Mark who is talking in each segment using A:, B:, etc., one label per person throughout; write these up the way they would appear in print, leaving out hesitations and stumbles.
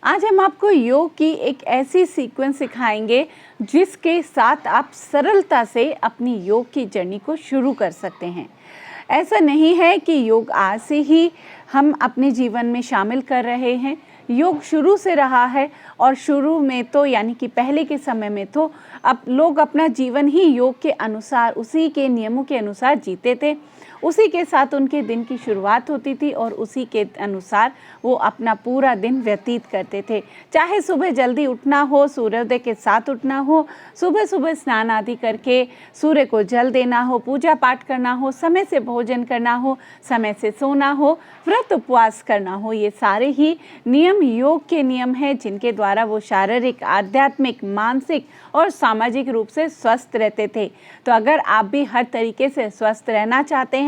A: आज हम आपको योग की एक ऐसी सीक्वेंस सिखाएंगे जिसके साथ आप सरलता से अपनी योग की जर्नी को शुरू कर सकते हैं। ऐसा नहीं है कि योग आज से ही हम अपने जीवन में शामिल कर रहे हैं। योग शुरू से रहा है और शुरू में तो यानी कि पहले के समय में तो अब लोग अपना जीवन ही योग के अनुसार, उसी के नियमों के अनुसार जीते थे। उसी के साथ उनके दिन की शुरुआत होती थी और उसी के अनुसार वो अपना पूरा दिन व्यतीत करते थे। चाहे सुबह जल्दी उठना हो, सूर्योदय के साथ उठना हो, सुबह सुबह स्नान आदि करके सूर्य को जल देना हो, पूजा पाठ करना हो, समय से भोजन करना हो, समय से सोना हो, व्रत उपवास करना हो, ये सारे ही नियम योग के नियम हैं जिनके द्वारा वो शारीरिक, आध्यात्मिक, मानसिक और सामाजिक रूप से स्वस्थ रहते थे। तो अगर आप भी हर तरीके से स्वस्थ रहना चाहते हैं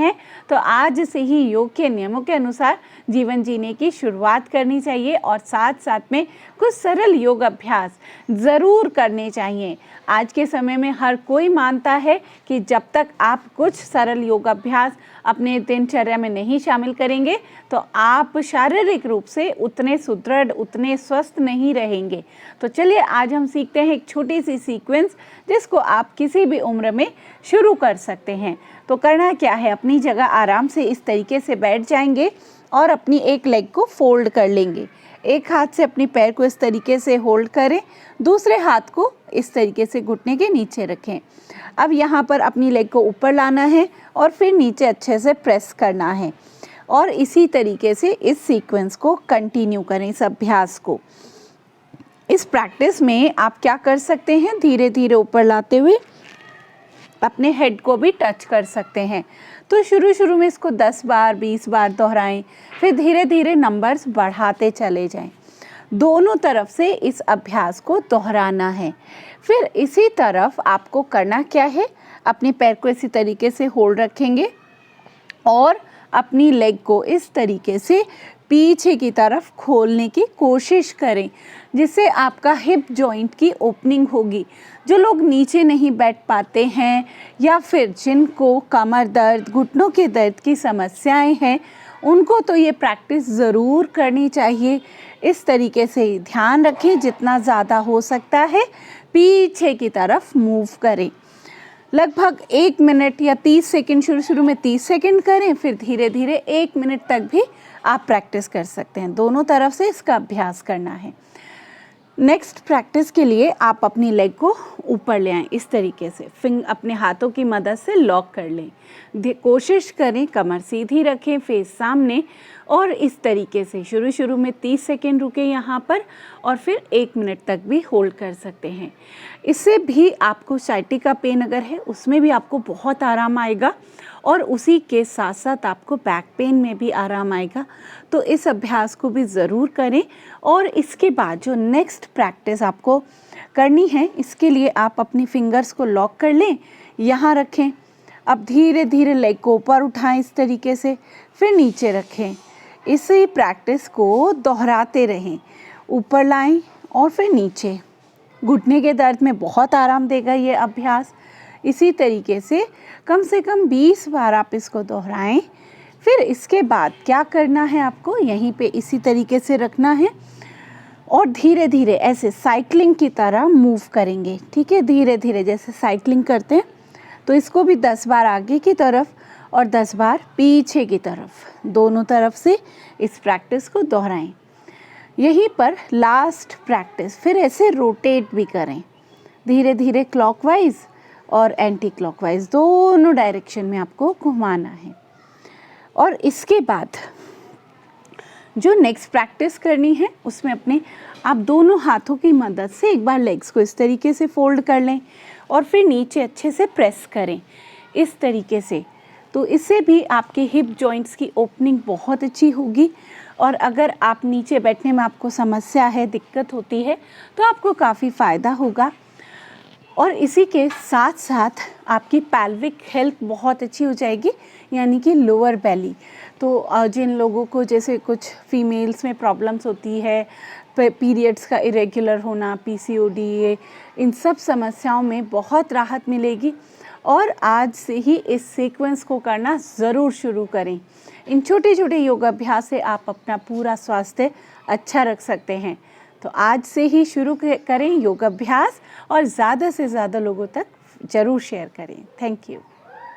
A: तो आज से ही योग के नियमों के अनुसार जीवन जीने की शुरुआत करनी चाहिए और साथ साथ में कुछ सरल योग अभ्यास ज़रूर करने चाहिए। आज के समय में हर कोई मानता है कि जब तक आप कुछ सरल योग अभ्यास अपने दिनचर्या में नहीं शामिल करेंगे तो आप शारीरिक रूप से उतने सुदृढ़, उतने स्वस्थ नहीं रहेंगे। तो चलिए आज हम सीखते हैं एक छोटी सी सीक्वेंस जिसको आप किसी भी उम्र में शुरू कर सकते हैं। तो करना क्या है, अपनी जगह आराम से इस तरीके से बैठ जाएंगे और अपनी एक लेग को फोल्ड कर लेंगे। एक हाथ से अपनी पैर को इस तरीके से होल्ड करें, दूसरे हाथ को इस तरीके से घुटने के नीचे रखें। अब यहाँ पर अपनी लेग को ऊपर लाना है और फिर नीचे अच्छे से प्रेस करना है और इसी तरीके से इस सीक्वेंस को कंटिन्यू करें, इस अभ्यास को। इस प्रैक्टिस में आप क्या कर सकते हैं, धीरे धीरे ऊपर लाते हुए अपने हेड को भी टच कर सकते हैं। तो शुरू में इसको 10 बार 20 बार दोहराएं, फिर धीरे धीरे नंबर्स बढ़ाते चले जाएं। दोनों तरफ से इस अभ्यास को दोहराना है। फिर इसी तरफ आपको करना क्या है, अपने पैर को इसी तरीके से होल्ड रखेंगे और अपनी लेग को इस तरीके से पीछे की तरफ खोलने की कोशिश करें जिससे आपका हिप जॉइंट की ओपनिंग होगी। जो लोग नीचे नहीं बैठ पाते हैं या फिर जिनको कमर दर्द, घुटनों के दर्द की समस्याएं हैं, उनको तो ये प्रैक्टिस ज़रूर करनी चाहिए। इस तरीके से ध्यान रखें, जितना ज़्यादा हो सकता है पीछे की तरफ मूव करें। लगभग 1 मिनट या 30 सेकंड, शुरू में 30 सेकंड करें, फिर धीरे धीरे 1 मिनट तक भी आप प्रैक्टिस कर सकते हैं। दोनों तरफ से इसका अभ्यास करना है। नेक्स्ट प्रैक्टिस के लिए आप अपनी लेग को ऊपर ले आएं, इस तरीके से अपने हाथों की मदद से लॉक कर लें। कोशिश करें कमर सीधी रखें, फेस सामने, और इस तरीके से शुरू में 30 सेकेंड रुके यहाँ पर और फिर 1 मिनट तक भी होल्ड कर सकते हैं। इससे भी आपको साइटिका पेन अगर है उसमें भी आपको बहुत आराम आएगा और उसी के साथ साथ आपको बैक पेन में भी आराम आएगा। तो इस अभ्यास को भी ज़रूर करें। और इसके बाद जो नेक्स्ट प्रैक्टिस आपको करनी है, इसके लिए आप अपनी फिंगर्स को लॉक कर लें, यहाँ रखें। अब धीरे धीरे लेग को ऊपर उठाएं इस तरीके से, फिर नीचे रखें। इसी प्रैक्टिस को दोहराते रहें, ऊपर लाएं और फिर नीचे। घुटने के दर्द में बहुत आराम देगा ये अभ्यास। इसी तरीके से कम 20 बार आप इसको दोहराएं। फिर इसके बाद क्या करना है, आपको यहीं पे इसी तरीके से रखना है और धीरे धीरे ऐसे साइकिलिंग की तरह मूव करेंगे। ठीक है, धीरे धीरे जैसे साइकिलिंग करते हैं। तो इसको भी 10 बार आगे की तरफ और 10 बार पीछे की तरफ, दोनों तरफ से इस प्रैक्टिस को दोहराएं। यहीं पर लास्ट प्रैक्टिस, फिर ऐसे रोटेट भी करें धीरे धीरे, क्लॉकवाइज और एंटी क्लॉकवाइज, दोनों डायरेक्शन में आपको घुमाना है। और इसके बाद जो नेक्स्ट प्रैक्टिस करनी है उसमें अपने आप दोनों हाथों की मदद से एक बार लेग्स को इस तरीके से फोल्ड कर लें और फिर नीचे अच्छे से प्रेस करें इस तरीके से। तो इससे भी आपके हिप जॉइंट्स की ओपनिंग बहुत अच्छी होगी। और अगर आप नीचे बैठने में आपको समस्या है, दिक्कत होती है, तो आपको काफ़ी फ़ायदा होगा। और इसी के साथ साथ आपकी पैल्विक हेल्थ बहुत अच्छी हो जाएगी, यानी कि लोअर बेली। तो जिन लोगों को जैसे कुछ फीमेल्स में प्रॉब्लम्स होती है, पीरियड्स का इरेगुलर होना, पीसीओडी, इन सब समस्याओं में बहुत राहत मिलेगी। और आज से ही इस सीक्वेंस को करना ज़रूर शुरू करें। इन छोटे छोटे योगाभ्यास से आप अपना पूरा स्वास्थ्य अच्छा रख सकते हैं। तो आज से ही शुरू करें योग अभ्यास और ज़्यादा से ज़्यादा लोगों तक ज़रूर शेयर करें। Thank you.